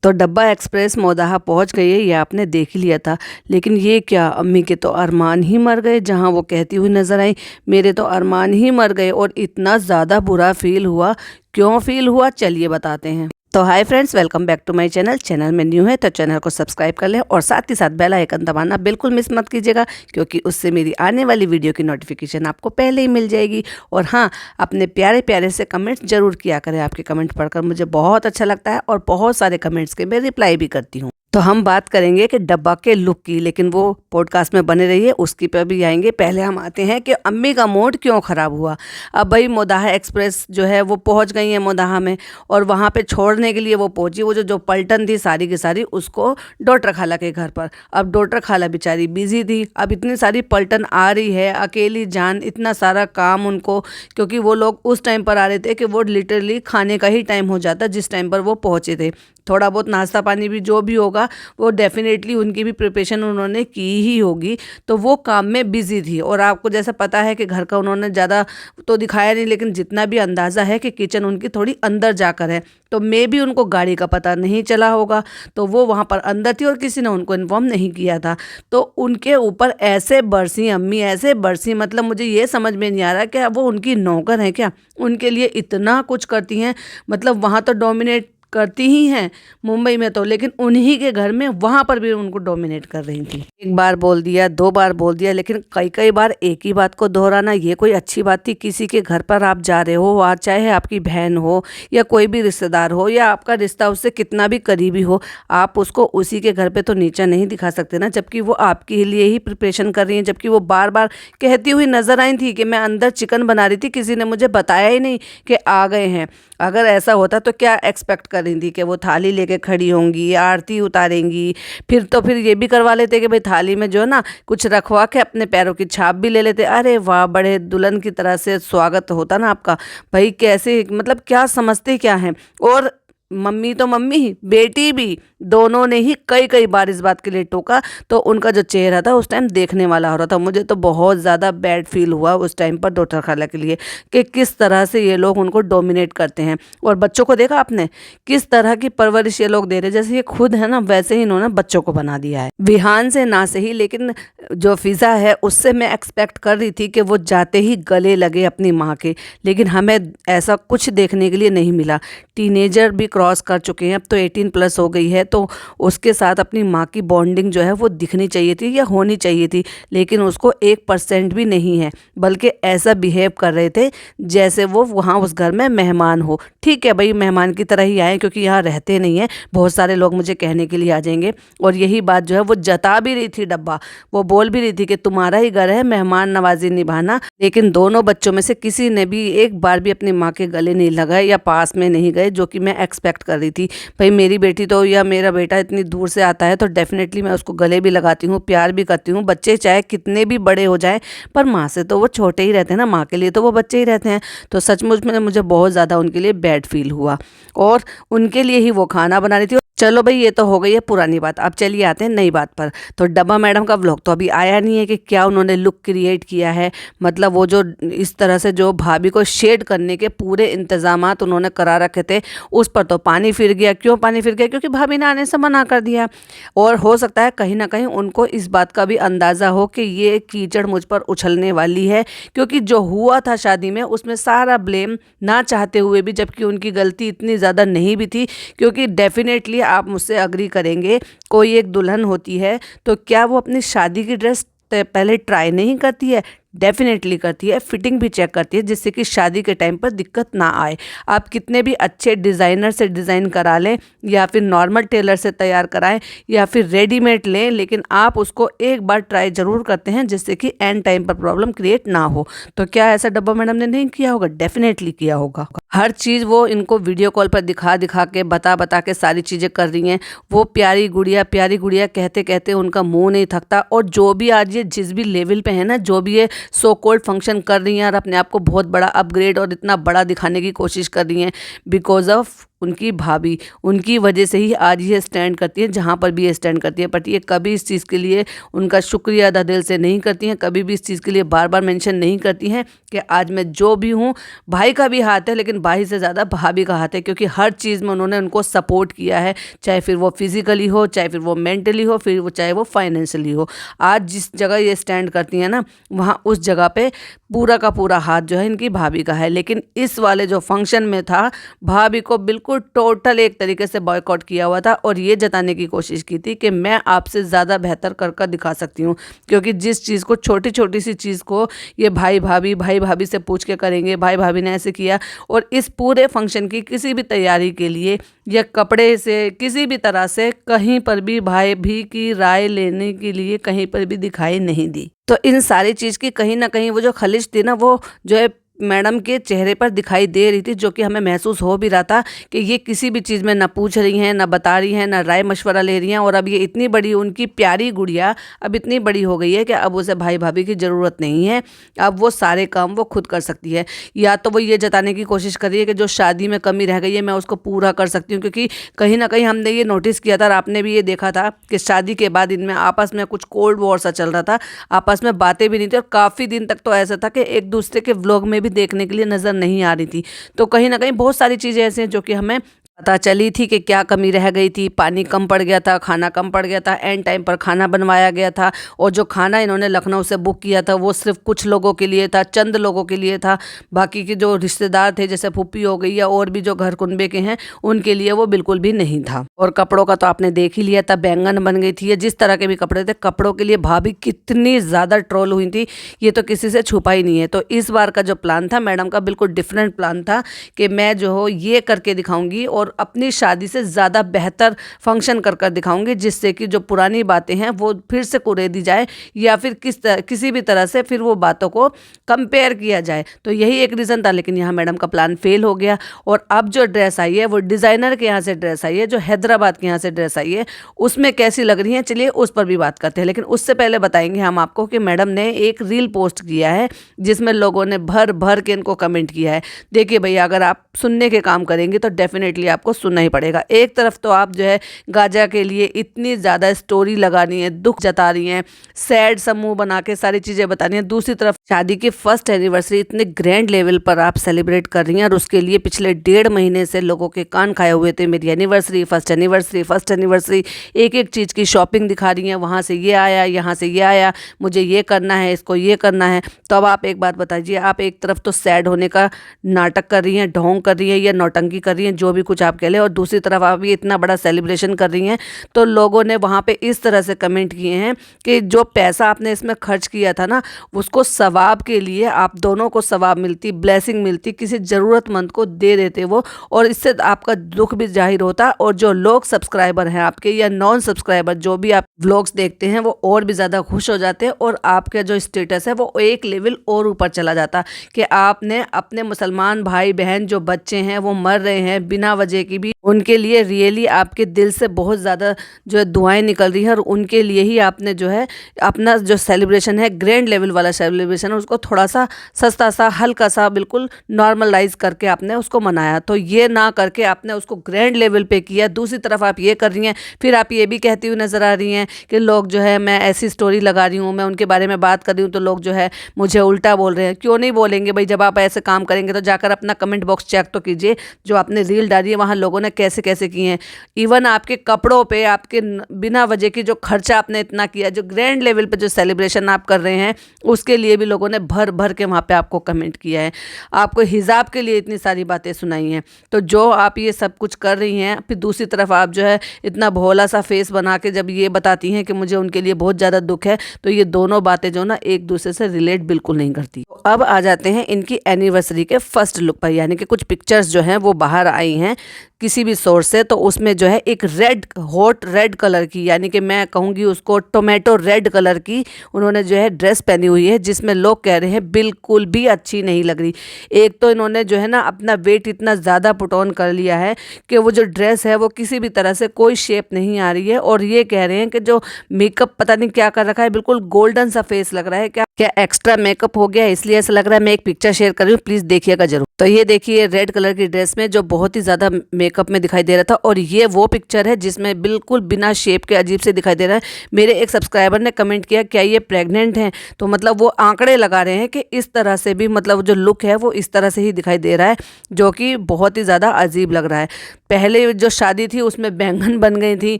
तो डब्बा एक्सप्रेस मोदाहा पहुंच गई है, ये आपने देख ही लिया था। लेकिन ये क्या, अम्मी के तो अरमान ही मर गए। जहां वो कहती हुई नज़र आई, मेरे तो अरमान ही मर गए, और इतना ज़्यादा बुरा फील हुआ। क्यों फील हुआ, चलिए बताते हैं। तो hi friends, welcome back to my channel. Channel में न्यू है तो चैनल को सब्सक्राइब कर लें और साथ ही साथ बेल आइकन दबाना बिल्कुल मिस मत कीजिएगा, क्योंकि उससे मेरी आने वाली वीडियो की नोटिफिकेशन आपको पहले ही मिल जाएगी। और हाँ, अपने प्यारे प्यारे से कमेंट्स जरूर किया करें। आपके कमेंट पढ़कर मुझे बहुत अच्छा लगता है और बहुत सारे कमेंट्स के मैं रिप्लाई भी करती हूँ। तो हम बात करेंगे कि डब्बा के लुक की, लेकिन वो पॉडकास्ट में बने रहिए, उसकी पर भी आएंगे। पहले हम आते हैं कि अम्मी का मूड क्यों ख़राब हुआ। अब भाई मोदाहा एक्सप्रेस जो है वो पहुंच गई है मोदाहा में, और वहाँ पे छोड़ने के लिए वो पहुंची। वो जो पलटन थी सारी की सारी उसको डॉक्टर खाला के घर पर। अब डॉक्टर खाला बेचारी बिजी थी। अब इतनी सारी पलटन आ रही है, अकेली जान, इतना सारा काम उनको, क्योंकि वो लोग उस टाइम पर आ रहे थे कि वो लिटरली खाने का ही टाइम हो जाता जिस टाइम पर वो पहुँचे थे। थोड़ा बहुत नाश्ता पानी भी जो भी होगा वो डेफिनेटली उनकी भी प्रिपरेशन उन्होंने की ही होगी। तो वो काम में बिजी थी। और आपको जैसा पता है कि घर का उन्होंने ज़्यादा तो दिखाया नहीं, लेकिन जितना भी अंदाज़ा है कि किचन उनकी थोड़ी अंदर जाकर है, तो मे भी उनको गाड़ी का पता नहीं चला होगा। तो वो वहाँ पर अंदर थी और किसी ने उनको इन्फॉर्म नहीं किया था। तो उनके ऊपर ऐसे बरसी अम्मी, ऐसे बरसी, मतलब मुझे ये समझ में नहीं आ रहा कि वो उनकी नौकर हैं क्या, उनके लिए इतना कुछ करती हैं। मतलब वहाँ तो डोमिनेट करती ही हैं मुंबई में तो, लेकिन उन्हीं के घर में वहाँ पर भी उनको डोमिनेट कर रही थी। एक बार बोल दिया, दो बार बोल दिया, लेकिन कई कई बार एक ही बात को दोहराना ये कोई अच्छी बात थी। किसी के घर पर आप जा रहे हो, आज चाहे आपकी बहन हो या कोई भी रिश्तेदार हो या आपका रिश्ता उससे कितना भी करीबी हो, आप उसको उसी के घर पे तो नीचा नहीं दिखा सकते ना, जबकि वो आपके लिए ही प्रिपरेशन कर रही हैं। जबकि वो बार बार कहती हुई नजर आई थी कि मैं अंदर चिकन बना रही थी, किसी ने मुझे बताया ही नहीं कि आ गए हैं। अगर ऐसा होता तो क्या एक्सपेक्ट कर रही थी कि वो थाली लेके खड़ी होंगी, आरती उतारेंगी। फिर ये भी करवा लेते कि भाई थाली में जो है ना कुछ रखवा के अपने पैरों की छाप भी ले लेते। अरे वाह, बड़े दुल्हन की तरह से स्वागत होता ना आपका। भाई कैसे, मतलब क्या समझते क्या हैं। और मम्मी तो मम्मी ही, बेटी भी, दोनों ने ही कई कई बार इस बात के लिए टोका। तो उनका जो चेहरा था उस टाइम देखने वाला हो रहा था। मुझे तो बहुत ज़्यादा बैड फील हुआ उस टाइम पर डॉक्टर खाला के लिए, कि किस तरह से ये लोग उनको डोमिनेट करते हैं। और बच्चों को देखा आपने, किस तरह की परवरिश ये लोग दे रहे हैं। जैसे ये खुद है ना, वैसे ही इन्होंने बच्चों को बना दिया है। विहान से ना सही, लेकिन जो फिज़ा है उससे मैं एक्सपेक्ट कर रही थी कि वो जाते ही गले लगे अपनी माँ के, लेकिन हमें ऐसा कुछ देखने के लिए नहीं मिला। टीनेजर भी क्रॉस कर चुके हैं, अब तो 18+ हो गई है, तो उसके साथ अपनी माँ की बॉन्डिंग जो है वो दिखनी चाहिए थी या होनी चाहिए थी, लेकिन उसको 1% भी नहीं है। बल्कि ऐसा बिहेव कर रहे थे जैसे वो वहाँ उस घर में मेहमान हो। ठीक है भाई, मेहमान की तरह ही आए, क्योंकि यहाँ रहते नहीं हैं। बहुत सारे लोग मुझे कहने के लिए आ जाएंगे। और यही बात जो है वो जता भी रही थी डब्बा, वो बोल भी रही थी कि तुम्हारा ही घर है, मेहमान नवाजी निभाना। लेकिन दोनों बच्चों में से किसी ने भी एक बार भी अपनी माँ के गले नहीं लगाए या पास में नहीं गए, जो कि मैं एक्सपेक्ट कर रही थी। भाई मेरी बेटी तो या मेरा बेटा इतनी दूर से आता है तो डेफिनेटली मैं उसको गले भी लगाती हूँ, प्यार भी करती हूँ। बच्चे चाहे कितने भी बड़े हो जाए, पर माँ से तो वो छोटे ही रहते हैं ना, माँ के लिए तो वो बच्चे ही रहते हैं। तो सचमुच में मुझे बहुत ज़्यादा उनके लिए बैड फील हुआ, और उनके लिए ही वो खाना बना रही थी। चलो भाई, ये तो हो गई है पुरानी बात। अब चलिए आते हैं नई बात पर। तो डब्बा मैडम का व्लॉग तो अभी आया नहीं है कि क्या उन्होंने लुक क्रिएट किया है। मतलब वो जो इस तरह से जो भाभी को शेड करने के पूरे इंतजामात उन्होंने करा रखे थे, उस पर तो पानी फिर गया। क्यों पानी फिर गया? क्योंकि भाभी ने आने से मना कर दिया। और हो सकता है कहीं ना कहीं उनको इस बात का भी अंदाज़ा हो कि ये कीचड़ मुझ पर उछलने वाली है, क्योंकि जो हुआ था शादी में उसमें सारा ब्लेम ना चाहते हुए भी, जबकि उनकी गलती इतनी ज़्यादा नहीं भी थी। क्योंकि डेफिनेटली आप मुझसे अग्री करेंगे, कोई एक दुल्हन होती है तो क्या वो अपनी शादी की ड्रेस पहले ट्राई नहीं करती है? डेफिनेटली करती है, फिटिंग भी चेक करती है, जिससे कि शादी के टाइम पर दिक्कत ना आए। आप कितने भी अच्छे डिज़ाइनर से डिज़ाइन करा लें या फिर नॉर्मल टेलर से तैयार कराएं या फिर रेडीमेड लें, लेकिन आप उसको एक बार ट्राई ज़रूर करते हैं, जिससे कि एंड टाइम पर प्रॉब्लम क्रिएट ना हो। तो क्या ऐसा डब्बा मैडम ने नहीं किया होगा? डेफिनेटली किया होगा। हर चीज़ वो इनको वीडियो कॉल पर दिखा दिखा के, बता बता के सारी चीज़ें कर रही हैं। वो प्यारी गुड़िया कहते कहते उनका मुंह नहीं थकता। और जो भी आज ये जिस भी लेवल पे है ना, जो भी ये सो कॉल्ड फंक्शन कर रही हैं और अपने आप को बहुत बड़ा अपग्रेड और इतना बड़ा दिखाने की कोशिश कर रही हैं, बिकॉज ऑफ उनकी भाभी, उनकी वजह से ही आज ये स्टैंड करती है जहाँ पर भी ये स्टैंड करती है। बट ये कभी इस चीज़ के लिए उनका शुक्रिया अदा दिल से नहीं करती हैं, कभी भी इस चीज़ के लिए बार बार मेंशन नहीं करती हैं कि आज मैं जो भी हूँ, भाई का भी हाथ है लेकिन भाई से ज़्यादा भाभी का हाथ है, क्योंकि हर चीज़ में उन्होंने उनको सपोर्ट किया है, चाहे फिर वो फिजिकली हो, चाहे फिर वो मेंटली हो, फिर वो चाहे वो फाइनेंशियली हो। आज जिस जगह ये स्टैंड करती हैं ना, वहाँ उस जगह पे पूरा का पूरा हाथ जो है इनकी भाभी का है। लेकिन इस वाले जो फंक्शन में था, भाभी को बिल्कुल टोटल एक तरीके से बॉयकॉट किया हुआ था और ये जताने की कोशिश की थी कि मैं आपसे ज़्यादा बेहतर कर दिखा सकती हूँ, क्योंकि जिस चीज़ को, छोटी छोटी सी चीज़ को ये भाई भाभी से पूछ के करेंगे, भाई भाभी ने ऐसे किया। और इस पूरे फंक्शन की किसी भी तैयारी के लिए या कपड़े से किसी भी तरह से कहीं पर भी भाई भी की राय लेने के लिए कहीं पर भी दिखाई नहीं दी। तो इन सारी चीज़ की कहीं ना कहीं वो जो खलिश थी ना, वो जो है मैडम के चेहरे पर दिखाई दे रही थी, जो कि हमें महसूस हो भी रहा था कि ये किसी भी चीज़ में ना पूछ रही हैं, ना बता रही हैं, ना राय मशवरा ले रही हैं। और अब ये इतनी बड़ी, उनकी प्यारी गुड़िया अब इतनी बड़ी हो गई है कि अब उसे भाई भाभी की ज़रूरत नहीं है, अब वो सारे काम वो खुद कर सकती है। या तो वो ये जताने की कोशिश कर रही है कि जो शादी में कमी रह गई है मैं उसको पूरा कर सकती हूँ, क्योंकि कहीं ना कहीं हमने ये नोटिस किया था और आपने भी ये देखा था कि शादी के बाद इनमें आपस में कुछ कोल्ड वॉर सा चल रहा था, आपस में बातें भी नहीं थी और काफ़ी दिन तक तो ऐसा था कि एक दूसरे के व्लॉग में भी देखने के लिए नज़र नहीं आ रही थी। तो कहीं ना कहीं बहुत सारी चीज़ें ऐसे हैं जो कि हमें पता चली थी कि क्या कमी रह गई थी। पानी कम पड़ गया था, खाना कम पड़ गया था, एंड टाइम पर खाना बनवाया गया था, और जो खाना इन्होंने लखनऊ से बुक किया था वो सिर्फ कुछ लोगों के लिए था, चंद लोगों के लिए था। बाकी के जो रिश्तेदार थे, जैसे फूफी हो गई या और भी जो घर कुनबे के हैं, उनके लिए वो बिल्कुल भी नहीं था। और कपड़ों का तो आपने देख ही लिया था, बैंगन बन गई थी। या जिस तरह के भी कपड़े थे, कपड़ों के लिए भाभी कितनी ज़्यादा ट्रोल हुई थी, ये तो किसी से छुपा ही नहीं है। तो इस बार का जो प्लान था मैडम का, बिल्कुल डिफरेंट प्लान था कि मैं जो हो ये करके दिखाऊंगी और अपनी शादी से ज़्यादा बेहतर फंक्शन कर दिखाऊंगी, जिससे कि जो पुरानी बातें हैं वो फिर से कुरेदी जाए, या फिर किसी भी तरह से फिर वो बातों को कंपेयर किया जाए। तो यही एक रीज़न था, लेकिन यहाँ मैडम का प्लान फेल हो गया। और अब जो ड्रेस आई है वो डिज़ाइनर के यहाँ से ड्रेस आई है, जो हैदराबाद के यहाँ से ड्रेस आई है, उसमें कैसी लग रही है चलिए उस पर भी बात करते हैं। लेकिन उससे पहले बताएंगे हम आपको कि मैडम ने एक रील पोस्ट किया है जिसमें लोगों ने भर भर के इनको कमेंट किया है। देखिए भैया, अगर आप सुनने के काम करेंगे तो डेफिनेटली आपको सुनना ही पड़ेगा। एक तरफ तो आप जो है गाजा के लिए इतनी ज़्यादा स्टोरी लगा रही हैं, दुख जता रही हैं, सैड समूह बना के सारी चीज़ें बता रही हैं, दूसरी तरफ शादी की फर्स्ट एनिवर्सरी इतने ग्रैंड लेवल पर आप सेलिब्रेट कर रही हैं, और उसके लिए पिछले 1.5 महीने से लोगों के कान खाए हुए थे, मेरी anniversary, first anniversary, first anniversary, एक एक चीज़ की शॉपिंग दिखा रही हैं, वहाँ से ये आया, यहाँ से ये आया, मुझे ये करना है, इसको ये करना है। तो अब आप एक बात बताइए, आप एक तरफ तो सैड होने का नाटक कर रही हैं, ढोंग कर रही हैं या नौटंकी कर रही हैं, जो भी कुछ आप कह लें, और दूसरी तरफ आप ये इतना बड़ा सेलिब्रेशन कर रही हैं। तो लोगों ने वहाँ पे इस तरह से कमेंट किए हैं कि जो पैसा आपने इसमें खर्च किया था ना, उसको सवाब के लिए आप दोनों को सवाब मिलती, ब्लेसिंग मिलती, किसी ज़रूरतमंद को दे देते वो, और इससे आपका दुख भी जाहिर होता। और जो लोग सब्सक्राइबर हैं आपके या नॉन सब्सक्राइबर जो भी आप व्लॉग्स देखते हैं, वो और भी ज़्यादा खुश हो जाते हैं, और आपका जो स्टेटस है वो एक लेवल और ऊपर चला जाता कि आपने अपने मुसलमान भाई बहन जो बच्चे हैं वो मर रहे हैं बिना वजह की भी, उनके लिए रियली आपके दिल से बहुत ज़्यादा जो है दुआएं निकल रही हैं, और उनके लिए ही आपने जो है अपना जो सेलिब्रेशन है, ग्रैंड लेवल वाला सेलिब्रेशन है, उसको थोड़ा सा सस्ता सा, हल्का सा, बिल्कुल नॉर्मलाइज करके आपने उसको मनाया। तो ये ना करके आपने उसको ग्रैंड लेवल पे किया। दूसरी तरफ आप ये कर रही हैं, फिर आप ये भी कहती हुई नज़र आ रही हैं कि लोग जो है, मैं ऐसी स्टोरी लगा रही हूँ, मैं उनके बारे में बात कर रही हूँ, तो लोग जो है मुझे उल्टा बोल रहे हैं। क्यों नहीं बोलेंगे भाई, जब आप ऐसे काम करेंगे तो जाकर अपना कमेंट बॉक्स चेक तो कीजिए, जो आपने रील डाली है वहाँ लोगों ने कैसे कैसे किए हैं। इवन आपके कपड़ों पे, आपके बिना वजह की जो खर्चा आपने इतना किया, जो ग्रैंड लेवल पे जो सेलिब्रेशन आप कर रहे हैं, उसके लिए भी लोगों ने भर भर के वहाँ पे आपको कमेंट किया है, आपको हिजाब के लिए इतनी सारी बातें सुनाई हैं। तो जो आप ये सब कुछ कर रही हैं, फिर दूसरी तरफ आप जो है इतना भोला सा फेस बना के जब ये बताती हैं कि मुझे उनके लिए बहुत ज़्यादा दुख है, तो ये दोनों बातें जो ना एक दूसरे से रिलेट बिल्कुल नहीं करती। तो अब आ जाते हैं इनकी एनिवर्सरी के फर्स्ट लुक पर, यानी कि कुछ पिक्चर्स जो हैं वो बाहर आई हैं किसी भी सोर्स से। तो उसमें जो है एक रेड, हॉट रेड कलर की, यानी कि मैं कहूँगी उसको टोमेटो रेड कलर की उन्होंने जो है ड्रेस पहनी हुई है, जिसमें लोग कह रहे हैं बिल्कुल भी अच्छी नहीं लग रही। एक तो इन्होंने जो है ना अपना वेट इतना ज़्यादा पुट ऑन कर लिया है कि वो जो ड्रेस है वो किसी भी तरह से कोई शेप नहीं आ रही है, और ये कह रहे हैं कि जो मेकअप पता नहीं क्या कर रखा है, बिल्कुल गोल्डन सा फेस लग रहा है। क्या क्या एक्स्ट्रा मेकअप हो गया, इसलिए ऐसा लग रहा है। मैं एक पिक्चर शेयर कर रही हूँ, प्लीज़ देखिएगा जरूर। तो ये देखिए रेड कलर की ड्रेस में जो बहुत ही ज़्यादा मेकअप में दिखाई दे रहा था, और ये वो पिक्चर है जिसमें बिल्कुल बिना शेप के अजीब से दिखाई दे रहा है। मेरे एक सब्सक्राइबर ने कमेंट किया, क्या ये प्रेग्नेंट हैं? तो मतलब वो आंकड़े लगा रहे हैं कि इस तरह से भी मतलब जो लुक है वो इस तरह से ही दिखाई दे रहा है, जो कि बहुत ही ज़्यादा अजीब लग रहा है। पहले जो शादी थी उसमें बैंगन बन गई थी,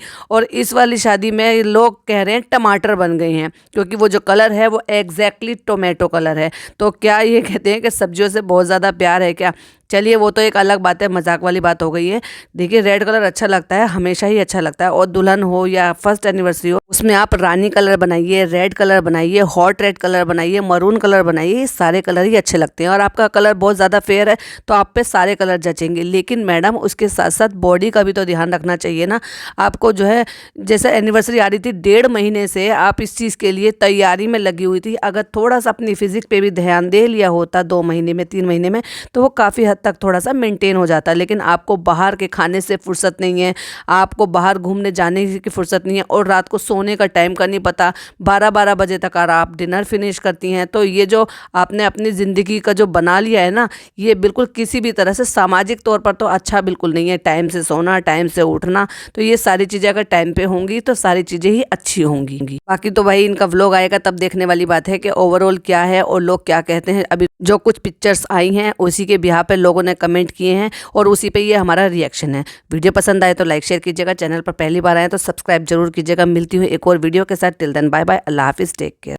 और इस वाली शादी में लोग कह रहे हैं टमाटर बन गए हैं, क्योंकि वो जो कलर है वो एग्जैक्टली टोमेटो कलर है। तो क्या ये कहते हैं कि सब्जियों से बहुत ज़्यादा प्यार है क्या? चलिए वो तो एक अलग बात है, मजाक वाली बात हो गई है। देखिए रेड कलर अच्छा लगता है, हमेशा ही अच्छा लगता है, और दुल्हन हो या फर्स्ट एनिवर्सरी हो उसमें आप रानी कलर बनाइए, रेड कलर बनाइए, हॉट रेड कलर बनाइए, मरून कलर बनाइए, ये सारे कलर ही अच्छे लगते हैं। और आपका कलर बहुत ज़्यादा फेयर है तो आप पे सारे कलर जचेंगे। लेकिन मैडम उसके साथ साथ बॉडी का भी तो ध्यान रखना चाहिए ना। आपको जो है जैसे एनिवर्सरी आ रही थी, 1.5 महीने से आप इस चीज़ के लिए तैयारी में लगी हुई थी। अगर थोड़ा सा अपनी फिजिक पे भी ध्यान दे लिया होता 2 महीने में, 3 महीने में, तो वो काफ़ी हद तक थोड़ा सा मेंटेन हो जाता। लेकिन आपको बाहर के खाने से फुर्सत नहीं है, आपको बाहर घूमने जाने की फुर्सत नहीं है, और रात को सोने का टाइम का नहीं पता, 12-12 बजे तक आप डिनर फिनिश करती हैं। तो ये जो आपने अपनी ज़िंदगी का जो बना लिया है ना, ये बिल्कुल किसी भी तरह से सामाजिक तौर पर तो अच्छा बिल्कुल नहीं है। टाइम से सोना, टाइम से उठना, तो ये सारी चीज़ें अगर टाइम पे होंगी तो सारी चीज़ें ही अच्छी होंगी। बाकी तो भाई इनका व्लॉग आएगा तब देखने वाली बात है कि ओवरऑल क्या है और लोग क्या कहते हैं। अभी जो कुछ पिक्चर्स आई हैं उसी के बिहाफ पे लोगों ने कमेंट किए हैं, और उसी पे ये हमारा रिएक्शन है। वीडियो पसंद आए तो लाइक शेयर कीजिएगा, चैनल पर पहली बार आए तो सब्सक्राइब जरूर कीजिएगा। मिलती हूँ एक और वीडियो के साथ। टिल देन बाय बाय, अल्लाह हाफिज़, टेक केयर।